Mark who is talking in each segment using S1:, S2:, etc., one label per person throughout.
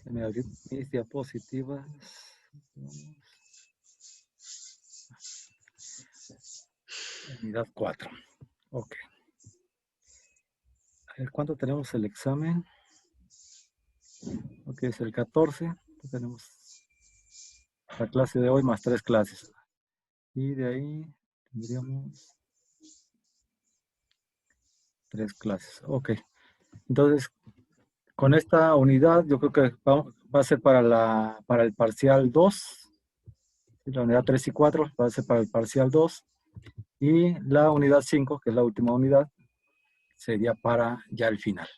S1: Déjenme abrir mis diapositivas. Unidad 4. Ok. A ver, ¿cuánto tenemos el examen? Ok, es el 14. Tenemos la clase de hoy más 3 clases. Y de ahí tendríamos 3 clases. Ok. Entonces, con esta unidad, yo creo que va a ser para el parcial 2. La unidad 3 y 4 va a ser para el parcial 2. Y la unidad 5, que es la última unidad, sería para ya el final.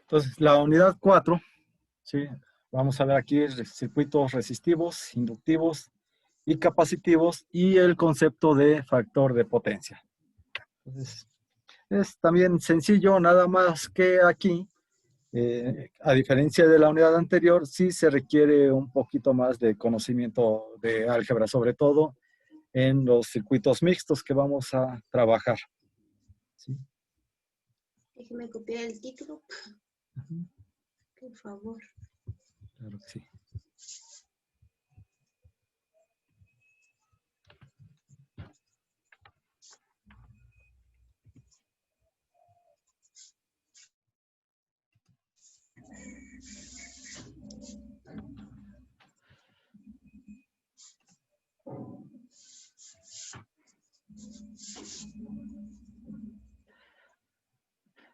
S1: Entonces, la unidad 4, ¿sí? Vamos a ver aquí circuitos resistivos, inductivos y capacitivos y el concepto de factor de potencia. Entonces, es también sencillo, nada más que aquí, a diferencia de la unidad anterior, sí se requiere un poquito más de conocimiento de álgebra, sobre todo en los circuitos mixtos que vamos a trabajar. ¿Sí?
S2: Déjeme copiar el título. Por favor.
S1: Claro que sí.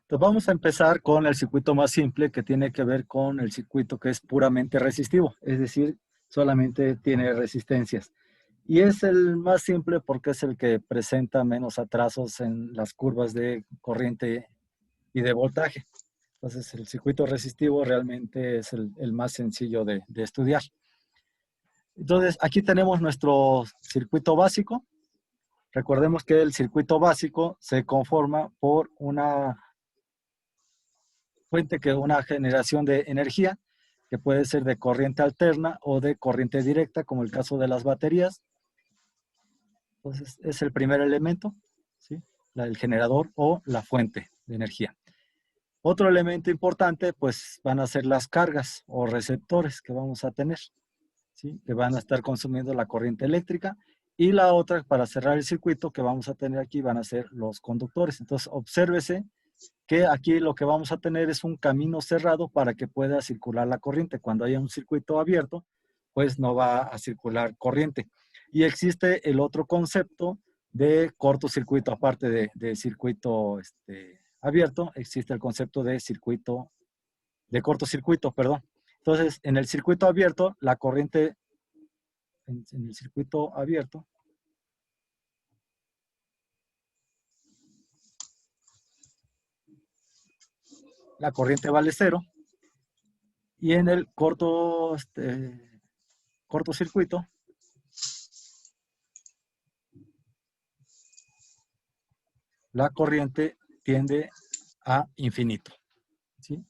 S1: Entonces vamos a empezar con el circuito más simple, que tiene que ver con el circuito que es puramente resistivo, es decir, solamente tiene resistencias. Y es el más simple porque es el que presenta menos atrasos en las curvas de corriente y de voltaje. Entonces el circuito resistivo realmente es el más sencillo de estudiar. Entonces aquí tenemos nuestro circuito básico. Recordemos que el circuito básico se conforma por una fuente, que una generación de energía, que puede ser de corriente alterna o de corriente directa, como el caso de las baterías. Entonces, es el primer elemento, ¿sí? El generador o la fuente de energía. Otro elemento importante, pues, van a ser las cargas o receptores que vamos a tener, ¿sí? Que van a estar consumiendo la corriente eléctrica. Y la otra, para cerrar el circuito, que vamos a tener aquí, van a ser los conductores. Entonces, obsérvese que aquí lo que vamos a tener es un camino cerrado para que pueda circular la corriente. Cuando haya un circuito abierto, pues no va a circular corriente. Y existe el otro concepto de cortocircuito, aparte de circuito abierto, existe el concepto de circuito, de cortocircuito, perdón. Entonces, en el circuito abierto, la corriente, en el circuito abierto, la corriente vale 0, y en el cortocircuito, la corriente tiende a infinito, ¿sí?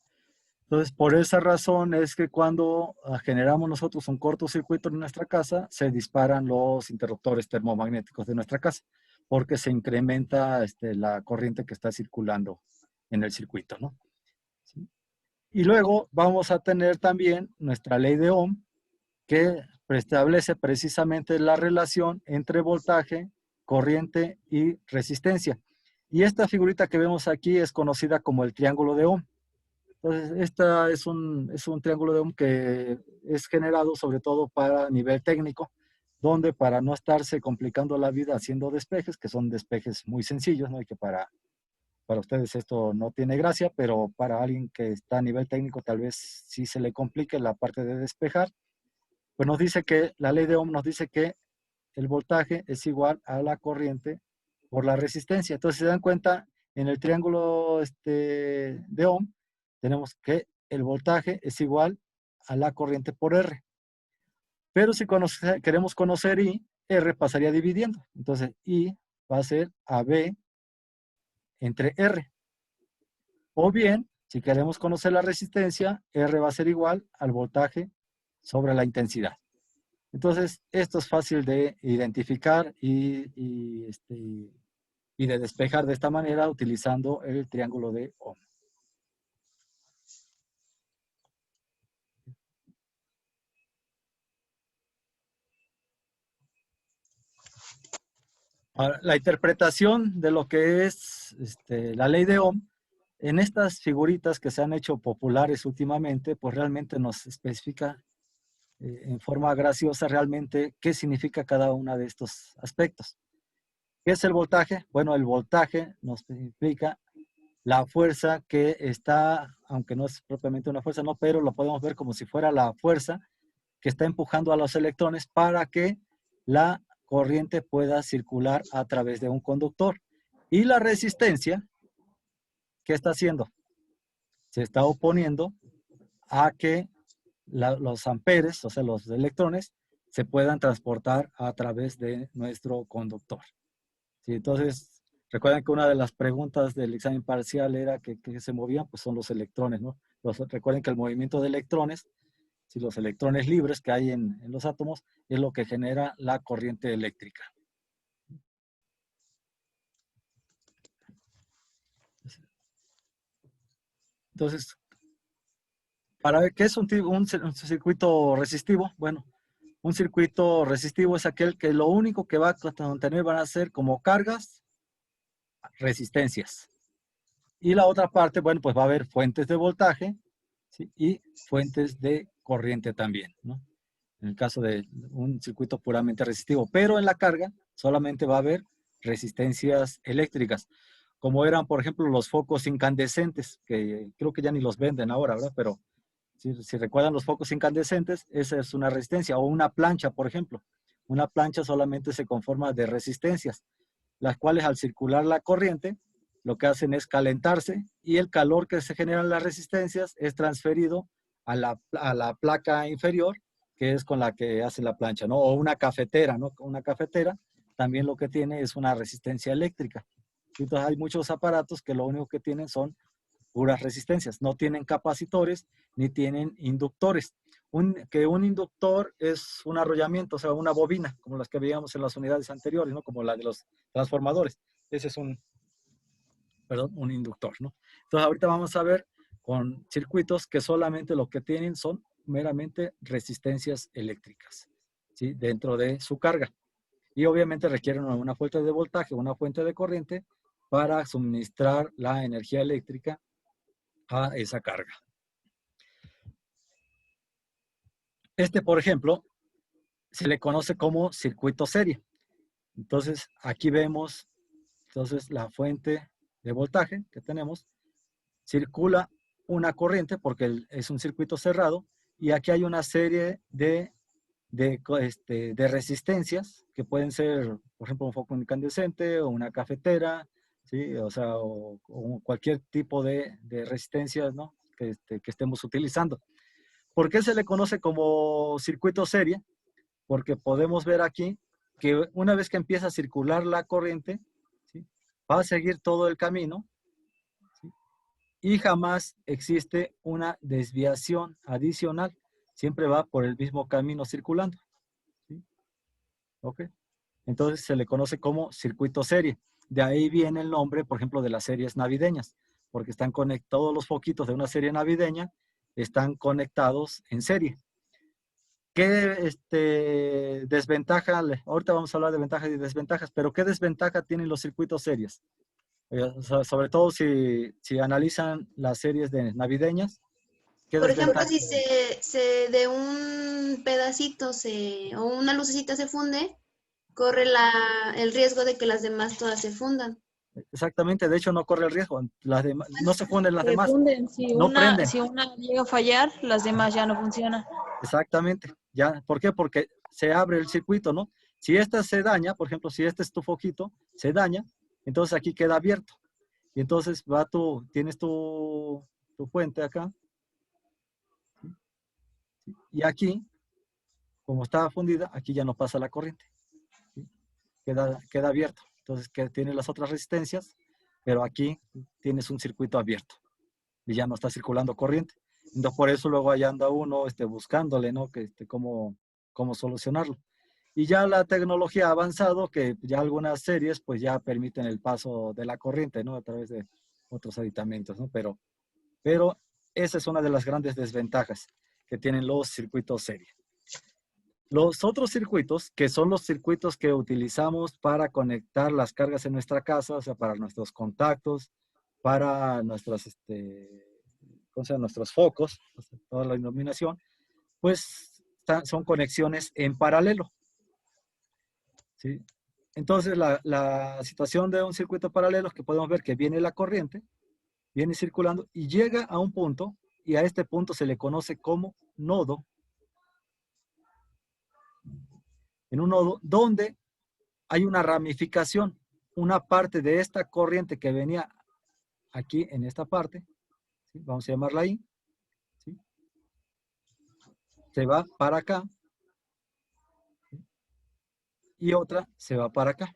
S1: Entonces, por esa razón es que cuando generamos nosotros un cortocircuito en nuestra casa, se disparan los interruptores termomagnéticos de nuestra casa, porque se incrementa la corriente que está circulando en el circuito, ¿no? ¿Sí? Y luego vamos a tener también nuestra ley de Ohm, que establece precisamente la relación entre voltaje, corriente y resistencia. Y esta figurita que vemos aquí es conocida como el triángulo de Ohm. Entonces, esta es un triángulo de Ohm que es generado sobre todo para nivel técnico, donde para no estarse complicando la vida haciendo despejes, que son despejes muy sencillos, ¿no? Y que para ustedes esto no tiene gracia, pero para alguien que está a nivel técnico tal vez sí se le complique la parte de despejar, pues nos dice que la ley de Ohm nos dice que el voltaje es igual a la corriente por la resistencia. Entonces, si se dan cuenta, en el triángulo de Ohm, tenemos que el voltaje es igual a la corriente por R. Pero si queremos conocer I, R pasaría dividiendo. Entonces, I va a ser AB entre R. O bien, Si queremos conocer la resistencia, R va a ser igual al voltaje sobre la intensidad. Entonces, esto es fácil de identificar y de despejar de esta manera utilizando el triángulo de Ohm. Ahora, la interpretación de lo que es la ley de Ohm, en estas figuritas que se han hecho populares últimamente, pues realmente nos especifica en forma graciosa realmente qué significa cada uno de estos aspectos. ¿Qué es el voltaje? Bueno, el voltaje nos implica la fuerza que está, aunque no es propiamente una fuerza, no, pero lo podemos ver como si fuera la fuerza que está empujando a los electrones para que la corriente pueda circular a través de un conductor. Y la resistencia, ¿qué está haciendo? Se está oponiendo a que los amperes, o sea, los electrones, se puedan transportar a través de nuestro conductor. ¿Sí? Entonces, recuerden que una de las preguntas del examen parcial era que se movían, pues son los electrones, ¿no? Recuerden que el movimiento de electrones, si los electrones libres que hay en los átomos, es lo que genera la corriente eléctrica. Entonces, para ver qué es un circuito resistivo, bueno, un circuito resistivo es aquel que lo único que va a contener van a ser como cargas, resistencias. Y la otra parte, bueno, pues va a haber fuentes de voltaje, ¿sí? Y fuentes de corriente también, ¿no? En el caso de un circuito puramente resistivo. Pero en la carga solamente va a haber resistencias eléctricas, como eran, por ejemplo, los focos incandescentes, que creo que ya ni los venden ahora, ¿verdad? Pero si recuerdan los focos incandescentes, esa es una resistencia. O una plancha, por ejemplo. Una plancha solamente se conforma de resistencias, las cuales al circular la corriente, lo que hacen es calentarse y el calor que se genera en las resistencias es transferido a la placa inferior, que es con la que hace la plancha, ¿no? O una cafetera, ¿no? Una cafetera también lo que tiene es una resistencia eléctrica. Entonces hay muchos aparatos que lo único que tienen son puras resistencias, no tienen capacitores ni tienen inductores. Un inductor es un arrollamiento, o sea, una bobina, como las que veíamos en las unidades anteriores, ¿no? Como la de los transformadores. Ese es un inductor, ¿no? Entonces ahorita vamos a ver con circuitos que solamente lo que tienen son meramente resistencias eléctricas, ¿sí? Dentro de su carga. Y obviamente requieren una fuente de voltaje, una fuente de corriente para suministrar la energía eléctrica a esa carga. Por ejemplo, se le conoce como circuito serie. Entonces, aquí vemos la fuente de voltaje que tenemos. Circula una corriente porque es un circuito cerrado y aquí hay una serie de resistencias que pueden ser, por ejemplo, un foco incandescente o una cafetera, ¿sí? O sea, o cualquier tipo de resistencias, ¿no? que estemos utilizando. ¿Por qué se le conoce como circuito serie? Porque podemos ver aquí que una vez que empieza a circular la corriente, ¿sí? Va a seguir todo el camino, ¿sí? Y jamás existe una desviación adicional. Siempre va por el mismo camino circulando, ¿sí? ¿Ok? Entonces se le conoce como circuito serie. De ahí viene el nombre, por ejemplo, de las series navideñas, porque están conectados, todos los foquitos de una serie navideña están conectados en serie. ¿Qué desventaja? Ahorita vamos a hablar de ventajas y desventajas, pero ¿qué desventaja tienen los circuitos series? Sobre todo si analizan las series navideñas. ¿Qué
S2: Por ejemplo,
S1: desventaja?
S2: si se de un pedacito o una lucecita se funde, corre el riesgo de que las demás todas se fundan.
S1: Exactamente, de hecho no corre el riesgo. No se funden las
S3: Se
S1: demás,
S3: funden. Si
S1: no prenden.
S3: una llega a fallar, las demás ya no funcionan.
S1: Exactamente. Ya, ¿por qué? Porque se abre el circuito, ¿no? Si esta se daña, por ejemplo, si este es tu foquito, se daña, entonces aquí queda abierto. Y entonces tienes tu fuente acá. Y aquí, como está fundida, aquí ya no pasa la corriente. ¿Sí? Queda abierto. Entonces, que tiene las otras resistencias, pero aquí tienes un circuito abierto. y ya no está circulando corriente. Entonces, por eso luego ahí anda uno buscándole, ¿no? Que, cómo solucionarlo. Y ya la tecnología ha avanzado, que ya algunas series pues ya permiten el paso de la corriente, ¿no? A través de otros aditamentos, ¿no? Pero esa es una de las grandes desventajas que tienen los circuitos serie. Los otros circuitos, que son los circuitos que utilizamos para conectar las cargas en nuestra casa, o sea, para nuestros contactos, para nuestros focos, o sea, toda la iluminación, pues son conexiones en paralelo, ¿sí? Entonces, la situación de un circuito paralelo es que podemos ver que viene la corriente, viene circulando y llega a un punto, y a este punto se le conoce como nodo. En un nodo donde hay una ramificación, una parte de esta corriente que venía aquí en esta parte, ¿sí? Vamos a llamarla ahí, ¿sí? Se va para acá, ¿sí? Y otra se va para acá,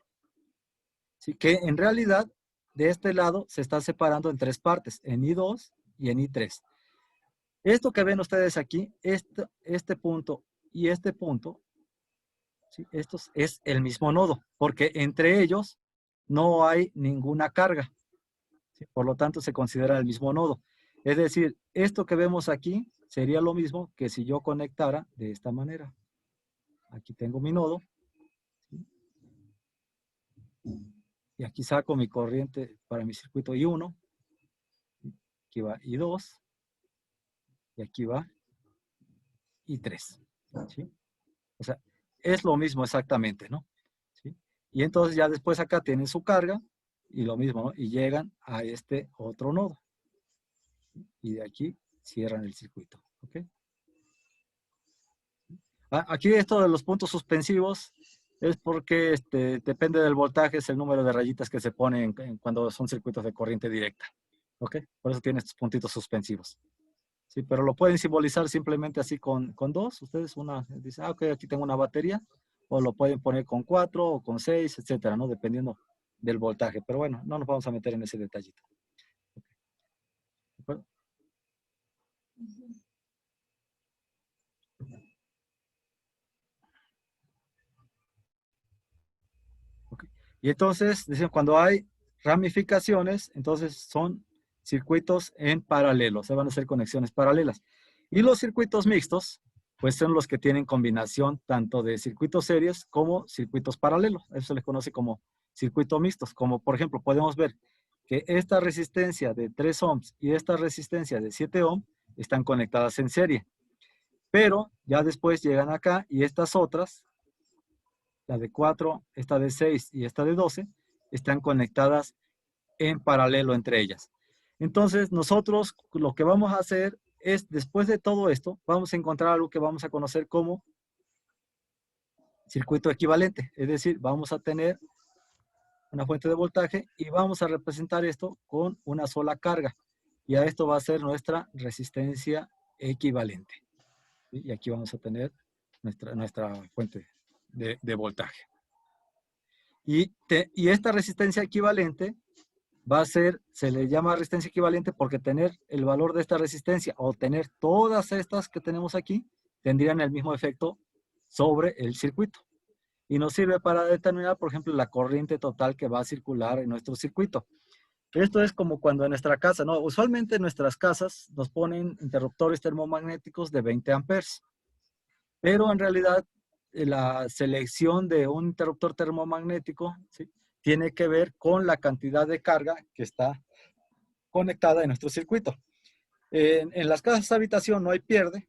S1: ¿sí? Que en realidad de este lado se está separando en tres partes, en I2 y en I3. Esto que ven ustedes aquí, este punto y este punto, ¿sí? Esto es el mismo nodo, porque entre ellos no hay ninguna carga, ¿sí? Por lo tanto, se considera el mismo nodo. Es decir, esto que vemos aquí sería lo mismo que si yo conectara de esta manera. Aquí tengo mi nodo, ¿sí? Y aquí saco mi corriente para mi circuito I1, ¿sí? Aquí va I2, y aquí va I3, ¿sí? O sea, es lo mismo exactamente, ¿no? ¿Sí? Y entonces ya después acá tienen su carga, y lo mismo, ¿no? Y llegan a este otro nodo. Y de aquí cierran el circuito, ¿ok? Aquí esto de los puntos suspensivos es porque depende del voltaje, es el número de rayitas que se ponen cuando son circuitos de corriente directa, ¿ok? Por eso tiene estos puntitos suspensivos. Sí, pero lo pueden simbolizar simplemente así con dos. Ustedes dicen, ok, aquí tengo una batería, o lo pueden poner con 4 o con 6, etcétera, ¿no? Dependiendo del voltaje. Pero bueno, no nos vamos a meter en ese detallito. ¿De acuerdo? Okay. Y entonces, dicen, cuando hay ramificaciones, entonces son circuitos en paralelo, se van a hacer conexiones paralelas. Y los circuitos mixtos, pues son los que tienen combinación tanto de circuitos series como circuitos paralelos. Eso se les conoce como circuitos mixtos. Como por ejemplo, podemos ver que esta resistencia de 3 ohms y esta resistencia de 7 ohms están conectadas en serie. Pero ya después llegan acá y estas otras, la de 4, esta de 6 y esta de 12, están conectadas en paralelo entre ellas. Entonces, nosotros lo que vamos a hacer es, después de todo esto, vamos a encontrar algo que vamos a conocer como circuito equivalente. Es decir, vamos a tener una fuente de voltaje y vamos a representar esto con una sola carga. Y a esto va a ser nuestra resistencia equivalente. Y aquí vamos a tener nuestra fuente de voltaje. Y esta resistencia equivalente va a ser, se le llama resistencia equivalente porque tener el valor de esta resistencia o tener todas estas que tenemos aquí tendrían el mismo efecto sobre el circuito. Y nos sirve para determinar, por ejemplo, la corriente total que va a circular en nuestro circuito. Esto es como cuando en nuestra casa, ¿no? Usualmente en nuestras casas nos ponen interruptores termomagnéticos de 20 amperes. Pero en realidad la selección de un interruptor termomagnético, ¿sí?, tiene que ver con la cantidad de carga que está conectada en nuestro circuito. En las casas de habitación no hay pierde,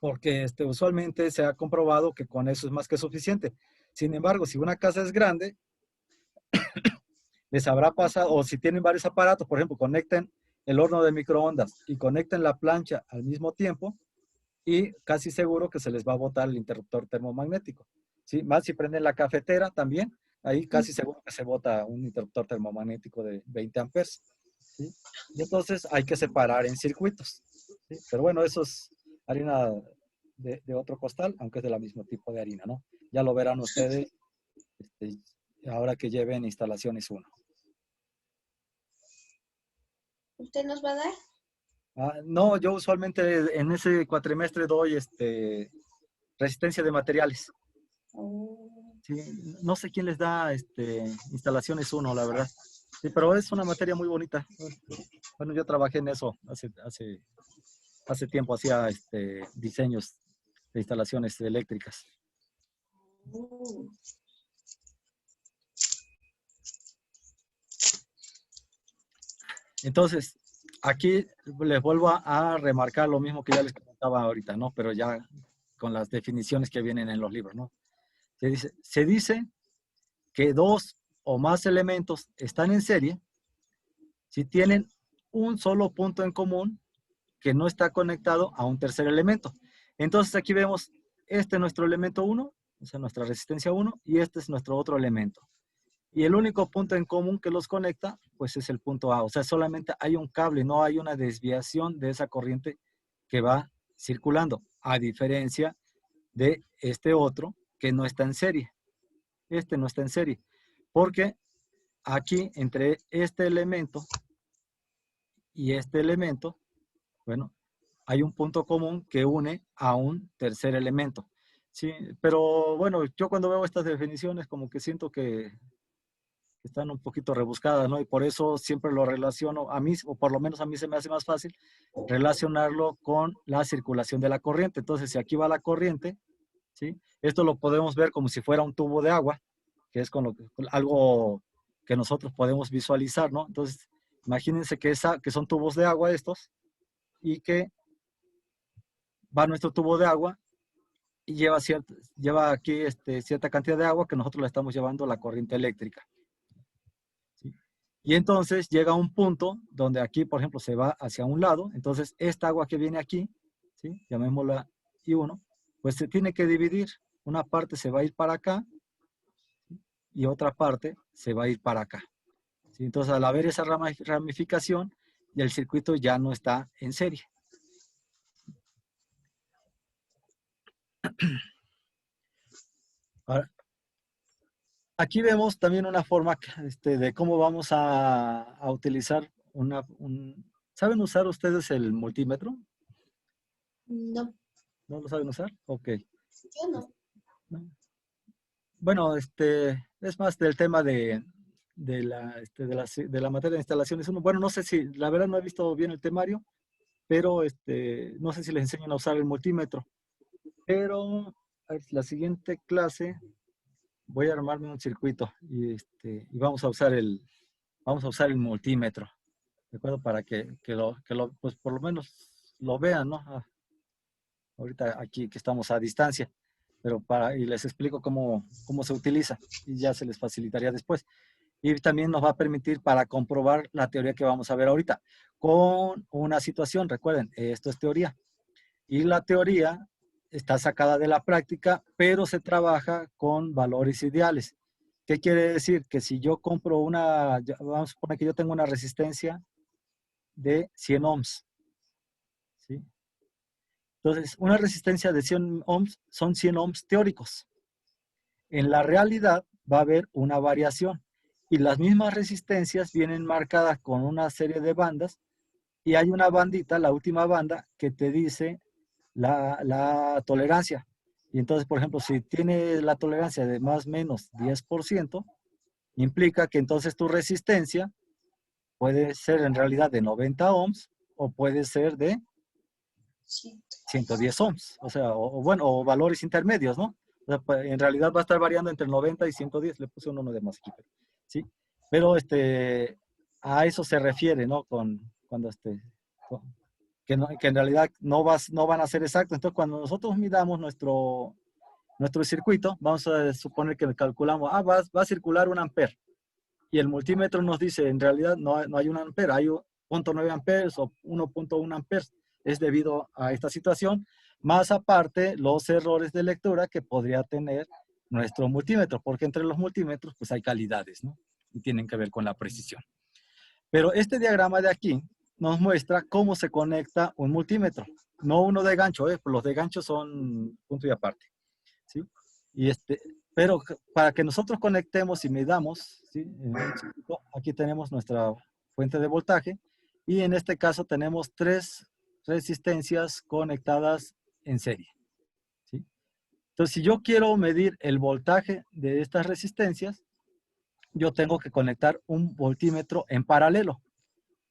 S1: porque usualmente se ha comprobado que con eso es más que suficiente. Sin embargo, si una casa es grande, les habrá pasado, o si tienen varios aparatos, por ejemplo, conecten el horno de microondas y conecten la plancha al mismo tiempo, y casi seguro que se les va a botar el interruptor termomagnético, ¿sí? Más si prenden la cafetera también, ahí casi seguro que se bota un interruptor termomagnético de 20 amperes, ¿sí? Y entonces hay que separar en circuitos, ¿sí? Pero bueno, eso es harina de otro costal, aunque es del mismo tipo de harina, ¿no? Ya lo verán ustedes ahora que lleven instalaciones 1.
S2: ¿Usted nos va a dar?
S1: No, yo usualmente en ese cuatrimestre doy resistencia de materiales.
S2: Oh.
S1: Sí, no sé quién les da instalaciones 1, la verdad. Sí, pero es una materia muy bonita. Bueno, yo trabajé en eso hace tiempo, hacía diseños de instalaciones eléctricas.
S2: Oh.
S1: Entonces, aquí les vuelvo a remarcar lo mismo que ya les comentaba ahorita, ¿no? Pero ya con las definiciones que vienen en los libros, ¿no? Se dice que 2 o más elementos están en serie si tienen un solo punto en común que no está conectado a un tercer elemento. Entonces aquí vemos, este es nuestro elemento 1, o sea, nuestra resistencia 1, y este es nuestro otro elemento. Y el único punto en común que los conecta, pues es el punto A. O sea, solamente hay un cable, no hay una desviación de esa corriente que va circulando, a diferencia de este otro que no está en serie. Este no está en serie, porque aquí entre este elemento y este elemento, bueno, hay un punto común que une a un tercer elemento. Sí, pero bueno, yo cuando veo estas definiciones como que siento que están un poquito rebuscadas, ¿no? Y por eso siempre lo relaciono a mí, o por lo menos a mí se me hace más fácil relacionarlo con la circulación de la corriente. Entonces, si aquí va la corriente, ¿sí? Esto lo podemos ver como si fuera un tubo de agua, que es con algo que nosotros podemos visualizar, ¿no? Entonces, imagínense que son tubos de agua estos, y que va nuestro tubo de agua y lleva aquí cierta cantidad de agua que nosotros le estamos llevando a la corriente eléctrica. ¿Sí? Y entonces llega un punto donde aquí, por ejemplo, se va hacia un lado. Entonces, esta agua que viene aquí, ¿sí? Llamémosla I1, pues se tiene que dividir. Una parte se va a ir para acá, ¿sí? Y otra parte se va a ir para acá. ¿Sí? Entonces, al haber esa ramificación, el circuito ya no está en serie. Ahora, aquí vemos también una forma de cómo vamos a utilizar ¿Saben usar ustedes el multímetro?
S2: No,
S1: ¿No lo saben usar? Ok.
S2: yo no.
S1: ¿No? Bueno, es más del tema de la materia de instalaciones. Bueno, no sé si, la verdad no he visto bien el temario, pero no sé si les enseñan a usar el multímetro. Pero a ver, la siguiente clase voy a armarme un circuito y vamos a usar el multímetro, ¿de acuerdo? Para pues por lo menos lo vean, ¿no? Ahorita aquí que estamos a distancia, pero y les explico cómo se utiliza y ya se les facilitaría después. Y también nos va a permitir para comprobar la teoría que vamos a ver ahorita con una situación. Recuerden, esto es teoría. Y la teoría está sacada de la práctica, pero se trabaja con valores ideales. ¿Qué quiere decir? Que si yo compro vamos a suponer que yo tengo una resistencia de 100 ohms, ¿sí? Entonces, una resistencia de 100 ohms son 100 ohms teóricos. En la realidad va a haber una variación y las mismas resistencias vienen marcadas con una serie de bandas y hay una bandita, la última banda, que te dice la tolerancia. Y entonces, por ejemplo, si tiene la tolerancia de más o menos 10%, implica que entonces tu resistencia puede ser en realidad de 90 ohms o puede ser de 110 ohms. O sea, bueno, o valores intermedios, ¿no? O sea, pues, en realidad va a estar variando entre 90 y 110. Le puse un 1 de más aquí, ¿sí? Pero a eso se refiere, ¿no? Cuando que en realidad no van a ser exactos. Entonces, cuando nosotros midamos nuestro circuito, vamos a suponer que calculamos, va a circular 1 amper. Y el multímetro nos dice, en realidad no hay 1 amper, hay 0.9 amperes o 1.1 amperes. Es debido a esta situación, más aparte los errores de lectura que podría tener nuestro multímetro, porque entre los multímetros pues hay calidades, ¿no? Y tienen que ver con la precisión. Pero este diagrama de aquí nos muestra cómo se conecta un multímetro. No uno de gancho, los de gancho son punto y aparte, ¿sí? Pero para que nosotros conectemos y midamos, ¿sí? Aquí tenemos nuestra fuente de voltaje Y en este caso tenemos 3 resistencias conectadas en serie, ¿sí? Entonces, si yo quiero medir el voltaje de estas resistencias, yo tengo que conectar un voltímetro en paralelo.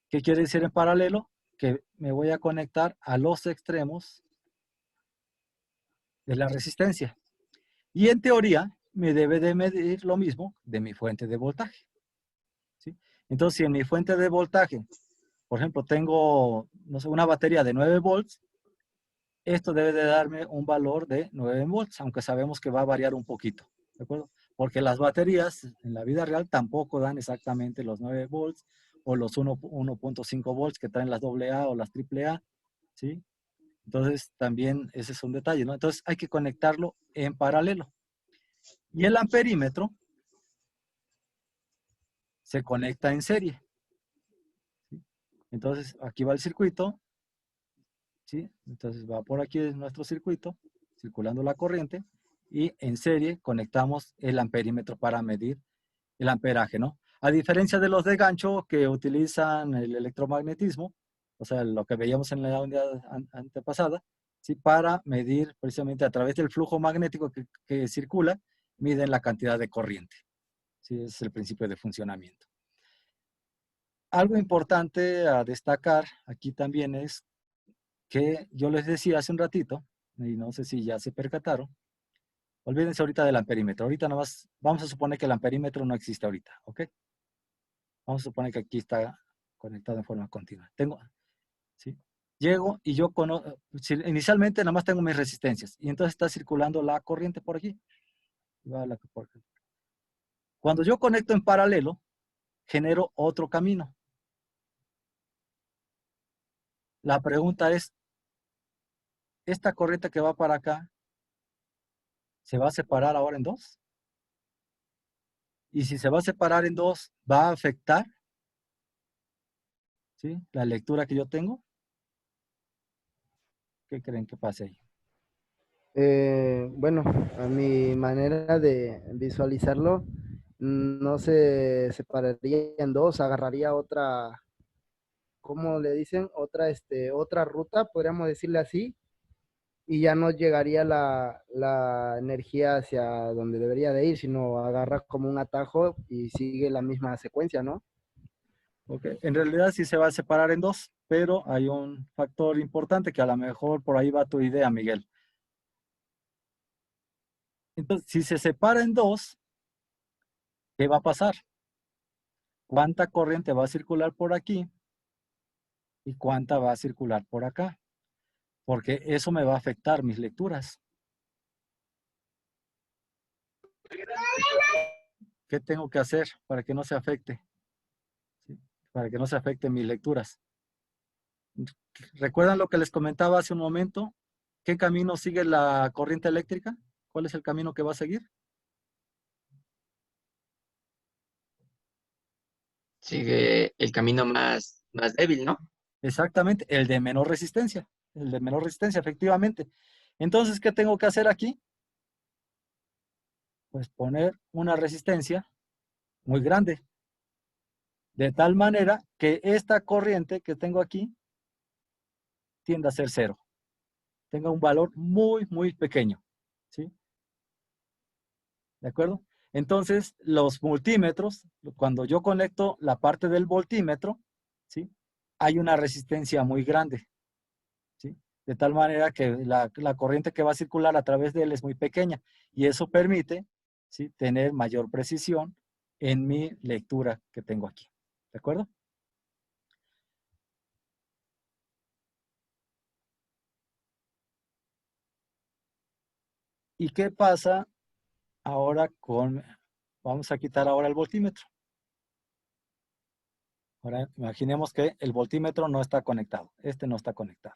S1: ¿Qué quiere decir en paralelo? Que me voy a conectar a los extremos de la resistencia. Y en teoría, me debe de medir lo mismo de mi fuente de voltaje, ¿sí? Entonces, si en mi fuente de voltaje, por ejemplo, tengo, no sé, una batería de 9 volts, esto debe de darme un valor de 9 volts, aunque sabemos que va a variar un poquito, ¿de acuerdo? Porque las baterías en la vida real tampoco dan exactamente los 9 volts o los 1.5 volts que traen las AA o las AAA, ¿sí? Entonces, también ese es un detalle, ¿no? Entonces, hay que conectarlo en paralelo. Y el amperímetro se conecta en serie, ¿sí? Entonces, aquí va el circuito, ¿sí? Entonces, va por aquí nuestro circuito, circulando la corriente, y en serie conectamos el amperímetro para medir el amperaje, ¿no? A diferencia de los de gancho que utilizan el electromagnetismo, o sea, lo que veíamos en la unidad antepasada, ¿sí? Para medir precisamente a través del flujo magnético que circula, miden la cantidad de corriente, ¿sí? Ese es el principio de funcionamiento. Algo importante a destacar aquí también es que yo les decía hace un ratito, y no sé si ya se percataron, olvídense ahorita del amperímetro. Ahorita nada más, vamos a suponer que el amperímetro no existe ahorita, ¿ok? Vamos a suponer que aquí está conectado en forma continua. ¿Sí? Llego y yo inicialmente nada más tengo mis resistencias y entonces está circulando la corriente por aquí. Cuando yo conecto en paralelo, genero otro camino. La pregunta es, ¿esta corriente que va para acá se va a separar ahora en dos? Y si se va a separar en dos, ¿va a afectar, ¿sí?, la lectura que yo tengo? ¿Qué creen que pase ahí?
S4: Bueno, a mi manera de visualizarlo, no se separaría en dos, agarraría otra, ¿cómo le dicen? Otra ruta, podríamos decirle así, y ya no llegaría la energía hacia donde debería de ir, sino agarra como un atajo y sigue la misma secuencia, ¿no?
S1: Okay. En realidad sí se va a separar en dos, pero hay un factor importante que a lo mejor por ahí va tu idea, Miguel. Entonces, si se separa en dos, ¿qué va a pasar? ¿Cuánta corriente va a circular por aquí? ¿Y cuánta va a circular por acá? Porque eso me va a afectar mis lecturas. ¿Qué tengo que hacer para que no se afecte? ¿Sí? Para que no se afecten mis lecturas. ¿Recuerdan lo que les comentaba hace un momento? ¿Qué camino sigue la corriente eléctrica? ¿Cuál es el camino que va a seguir?
S5: Sigue el camino más débil, ¿no?
S1: Exactamente, el de menor resistencia. El de menor resistencia, efectivamente. Entonces, ¿qué tengo que hacer aquí? Pues poner una resistencia muy grande. De tal manera que esta corriente que tengo aquí tienda a ser cero. Tenga un valor muy, muy pequeño. ¿Sí? ¿De acuerdo? Entonces, los multímetros, cuando yo conecto la parte del voltímetro, ¿sí?, hay una resistencia muy grande, ¿sí? De tal manera que la corriente que va a circular a través de él es muy pequeña y eso permite, ¿sí?, tener mayor precisión en mi lectura que tengo aquí. ¿De acuerdo? ¿Y qué pasa ahora con... Vamos a quitar ahora el voltímetro. Ahora imaginemos que el voltímetro no está conectado. Este no está conectado.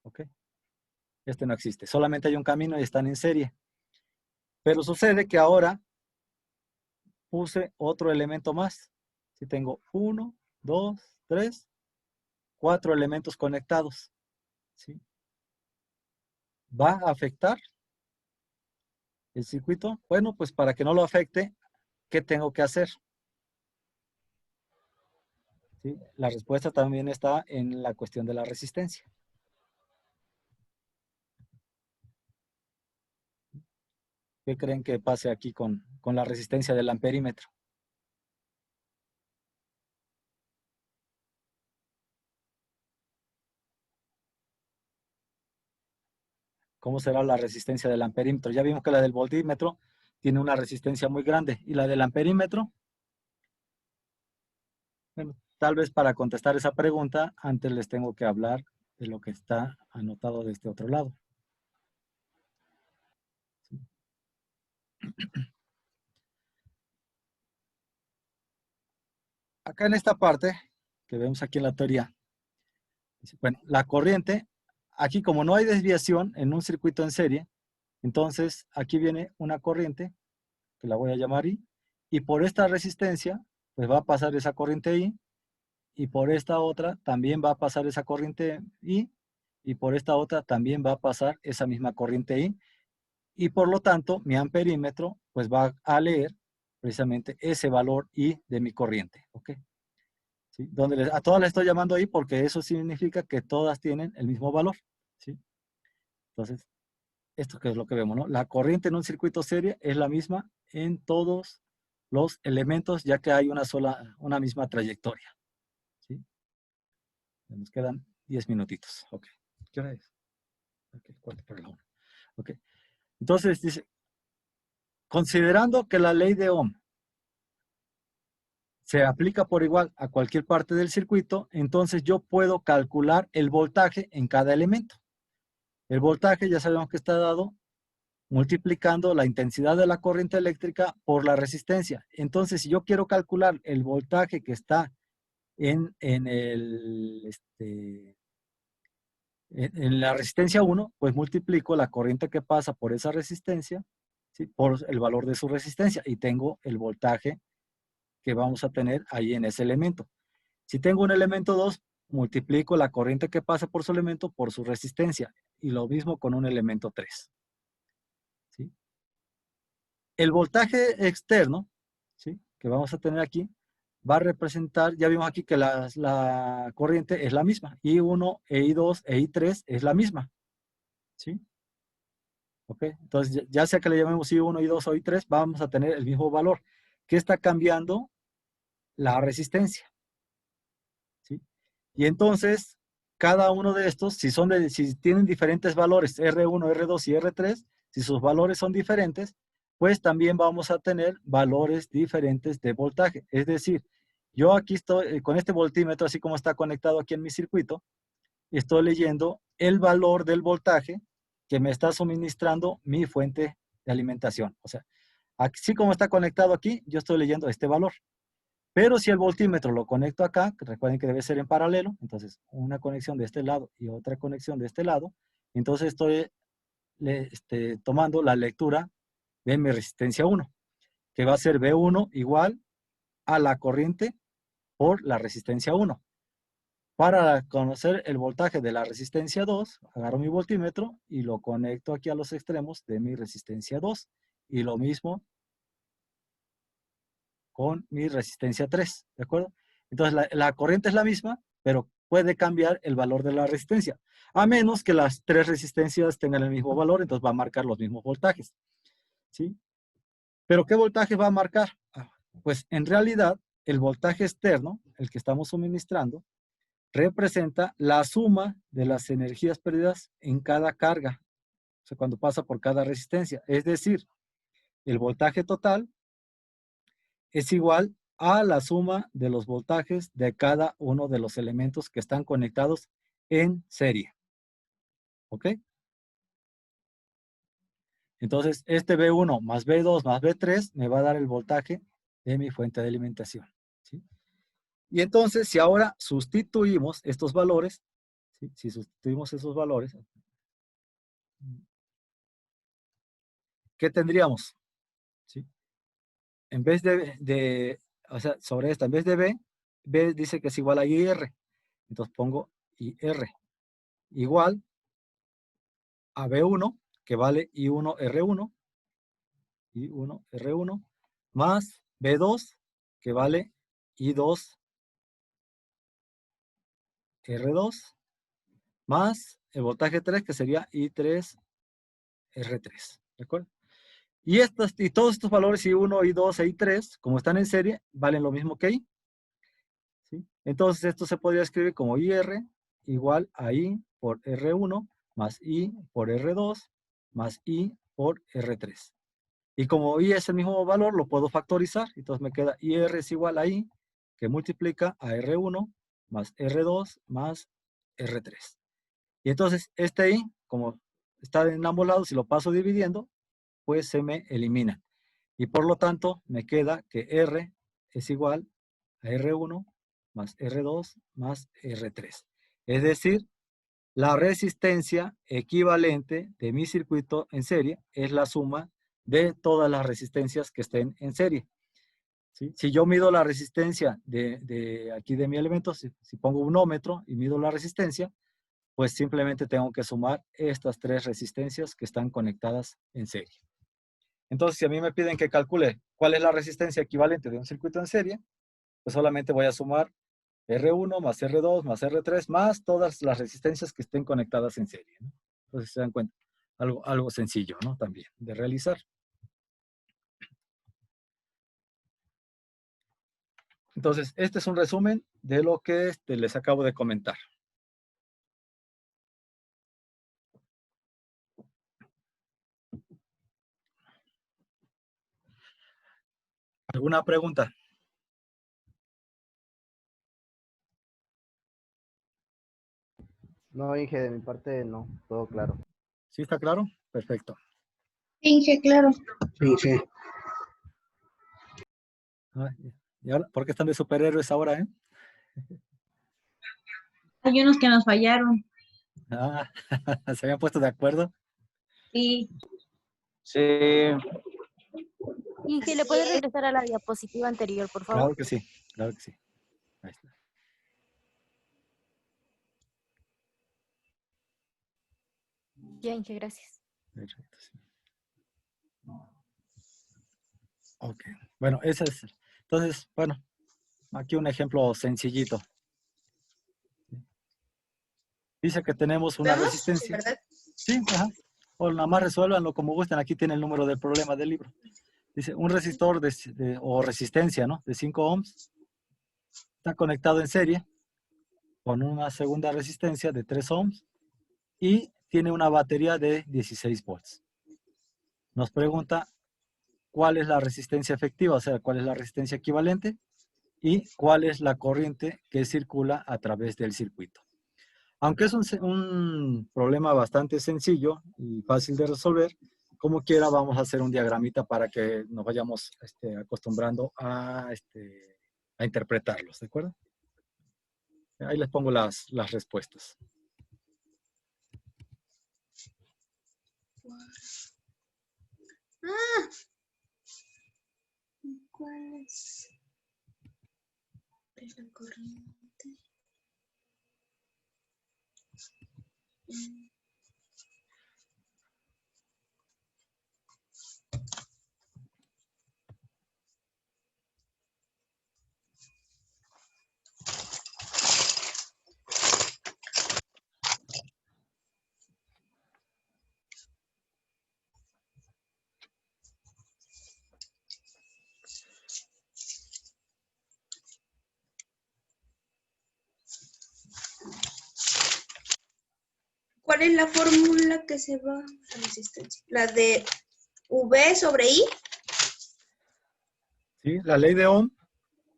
S1: ¿Ok? Este no existe. Solamente hay un camino y están en serie. Pero sucede que ahora puse otro elemento más. Si tengo 1, 2, 3, 4 elementos conectados, ¿sí? ¿Va a afectar el circuito? Bueno, pues para que no lo afecte, ¿qué tengo que hacer? ¿sí? La respuesta también está en la cuestión de la resistencia. ¿Qué creen que pase aquí con la resistencia del amperímetro? ¿Cómo será la resistencia del amperímetro? Ya vimos que la del voltímetro tiene una resistencia muy grande. ¿Y la del amperímetro? Bueno, tal vez para contestar esa pregunta, antes les tengo que hablar de lo que está anotado de este otro lado. ¿Sí? Acá en esta parte, que vemos aquí en la teoría, bueno, la corriente, aquí como no hay desviación en un circuito en serie, entonces aquí viene una corriente, que la voy a llamar I, y por esta resistencia, pues va a pasar esa corriente I, y por esta otra también va a pasar esa corriente I, y por esta otra también va a pasar esa misma corriente I, y por lo tanto mi amperímetro pues va a leer precisamente ese valor I de mi corriente, ¿ok? ¿Sí? A todas las estoy llamando I porque eso significa que todas tienen el mismo valor, ¿sí? Entonces, esto que es lo que vemos, ¿no? La corriente en un circuito serie es la misma en todos los elementos, ya que hay una misma trayectoria, ¿sí? Nos quedan 10 minutitos, ok. ¿Qué hora es? Ok, 4:45. Ok. Entonces dice, considerando que la ley de Ohm se aplica por igual a cualquier parte del circuito, entonces yo puedo calcular el voltaje en cada elemento. El voltaje ya sabemos que está dado multiplicando la intensidad de la corriente eléctrica por la resistencia. Entonces, si yo quiero calcular el voltaje que está en la resistencia 1, pues multiplico la corriente que pasa por esa resistencia, ¿sí? Por el valor de su resistencia y tengo el voltaje que vamos a tener ahí en ese elemento. Si tengo un elemento 2, multiplico la corriente que pasa por su elemento por su resistencia y lo mismo con un elemento 3. ¿Sí? El voltaje externo, ¿sí? Que vamos a tener aquí, va a representar, ya vimos aquí que la corriente es la misma, I1, I2 e I3 es la misma, ¿sí? ¿Ok? Entonces, ya sea que le llamemos I1, I2 o I3, vamos a tener el mismo valor. ¿Qué está cambiando? La resistencia, ¿sí? Y entonces, cada uno de estos, si tienen diferentes valores, R1, R2 y R3, si sus valores son diferentes, pues también vamos a tener valores diferentes de voltaje. Es decir, yo aquí estoy, con este voltímetro, así como está conectado aquí en mi circuito, estoy leyendo el valor del voltaje que me está suministrando mi fuente de alimentación. O sea, así como está conectado aquí, yo estoy leyendo este valor. Pero si el voltímetro lo conecto acá, que recuerden que debe ser en paralelo, entonces una conexión de este lado y otra conexión de este lado, entonces estoy tomando la lectura de mi resistencia 1, que va a ser V1 igual a la corriente por la resistencia 1. Para conocer el voltaje de la resistencia 2, agarro mi voltímetro y lo conecto aquí a los extremos de mi resistencia 2. Y lo mismo con mi resistencia 3, ¿de acuerdo? Entonces la corriente es la misma, pero puede cambiar el valor de la resistencia, a menos que las tres resistencias tengan el mismo valor, entonces va a marcar los mismos voltajes, ¿sí? ¿Pero qué voltaje va a marcar? Pues en realidad el voltaje externo, el que estamos suministrando, representa la suma de las energías perdidas en cada carga, o sea, cuando pasa por cada resistencia. Es decir, el voltaje total es igual a la suma de los voltajes de cada uno de los elementos que están conectados en serie. ¿Ok? Entonces, este V1 más V2 más V3 me va a dar el voltaje de mi fuente de alimentación. ¿Sí? Y entonces, si ahora sustituimos estos valores, ¿sí? Si sustituimos esos valores, ¿qué tendríamos? ¿Sí? En vez o sea, sobre esta, en vez de B dice que es igual a IR. Entonces pongo IR igual a B1, que vale I1R1, I1R1, más B2, que vale I2R2. R2 más el voltaje 3 que sería I3 R3. ¿De acuerdo? Y todos estos valores I1, I2 e I3, como están en serie, valen lo mismo que I. ¿Sí? Entonces esto se podría escribir como IR igual a I por R1 más I por R2 más I por R3. Y como I es el mismo valor, lo puedo factorizar. Entonces me queda IR es igual a I, que multiplica a R1 más R2 más R3. Y entonces este I, como está en ambos lados, si lo paso dividiendo, pues se me elimina. Y por lo tanto, me queda que R es igual a R1 más R2 más R3. Es decir, la resistencia equivalente de mi circuito en serie es la suma de todas las resistencias que estén en serie. ¿Sí? Si yo mido la resistencia aquí de mi elemento, si pongo un ohmmetro y mido la resistencia, pues simplemente tengo que sumar estas tres resistencias que están conectadas en serie. Entonces, si a mí me piden que calcule cuál es la resistencia equivalente de un circuito en serie, pues solamente voy a sumar R1 más R2 más R3 más todas las resistencias que estén conectadas en serie, ¿no? Entonces, se dan cuenta, algo sencillo, ¿no? También de realizar. Entonces, este es un resumen de lo que les acabo de comentar. ¿Alguna pregunta?
S4: No, Inge, de mi parte no, todo claro.
S1: ¿Sí está claro? Perfecto.
S2: Inge, claro.
S6: Sí, sí.
S1: ¿Y ahora? ¿Por qué están de superhéroes ahora, eh?
S3: Hay unos que nos fallaron.
S1: Ah, ¿se habían puesto de acuerdo?
S3: Sí.
S6: Sí.
S7: Inge, ¿le
S2: Así
S7: puede
S2: es.
S7: regresar a la diapositiva anterior, por favor?
S1: Claro que sí, claro que sí. Ahí está.
S7: Ya, Inge, gracias.
S1: Perfecto, sí. Ok, bueno, ese es. Entonces, bueno, aquí un ejemplo sencillito. Dice que tenemos una
S2: ¿Vemos?
S1: resistencia.
S2: ¿Verdad?
S1: Sí, ajá. O nada más resuélvanlo como gusten. Aquí tiene el número del problema del libro. Dice, un resistor o resistencia, ¿no? De 5 ohms. Está conectado en serie con una segunda resistencia de 3 ohms y tiene una batería de 16 volts. Nos pregunta cuál es la resistencia efectiva, o sea, cuál es la resistencia equivalente y cuál es la corriente que circula a través del circuito. Aunque es un problema bastante sencillo y fácil de resolver, como quiera vamos a hacer un diagramita para que nos vayamos acostumbrando a interpretarlos, ¿de acuerdo? Ahí les pongo las respuestas.
S2: Ah, ¿cuál es la corriente? ¿Cuál es la fórmula que se va a la resistencia? ¿La de V sobre I?
S1: ¿Sí? La ley de Ohm,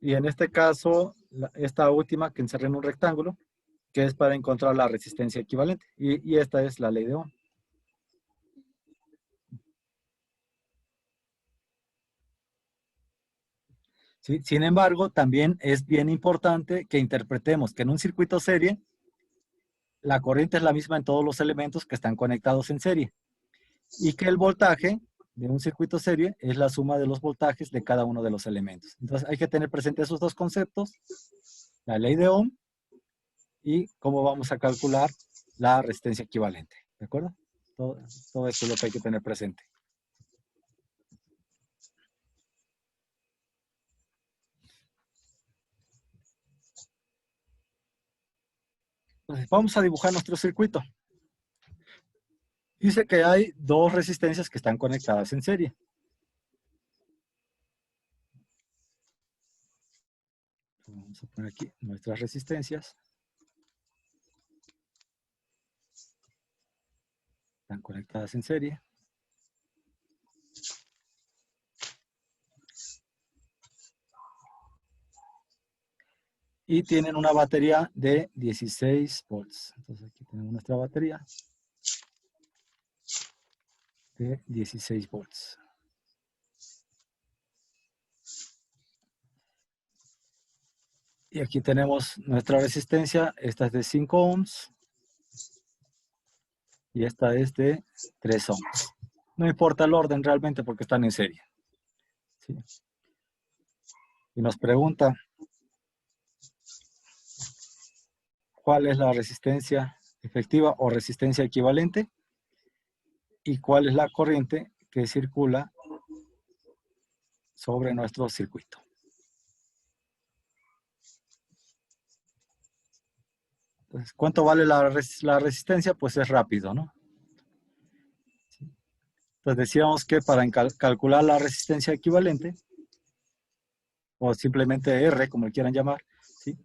S1: y en este caso, esta última que encerré en un rectángulo, que es para encontrar la resistencia equivalente. Y esta es la ley de Ohm. ¿Sí? Sin embargo, también es bien importante que interpretemos que en un circuito serie, la corriente es la misma en todos los elementos que están conectados en serie. Y que el voltaje de un circuito serie es la suma de los voltajes de cada uno de los elementos. Entonces hay que tener presente esos dos conceptos, la ley de Ohm y cómo vamos a calcular la resistencia equivalente. ¿De acuerdo? Todo esto es lo que hay que tener presente. Entonces, vamos a dibujar nuestro circuito. Dice que hay dos resistencias que están conectadas en serie. Vamos a poner aquí nuestras resistencias. Están conectadas en serie. Y tienen una batería de 16 volts. Entonces aquí tenemos nuestra batería de 16 volts. Y aquí tenemos nuestra resistencia. Esta es de 5 ohms. Y esta es de 3 ohms. No importa el orden realmente porque están en serie. ¿Sí? Y nos pregunta cuál es la resistencia efectiva o resistencia equivalente y cuál es la corriente que circula sobre nuestro circuito. Entonces, ¿cuánto vale la resistencia? Pues es rápido, ¿no? Entonces decíamos que para calcular la resistencia equivalente, o simplemente R, como le quieran llamar, ¿sí?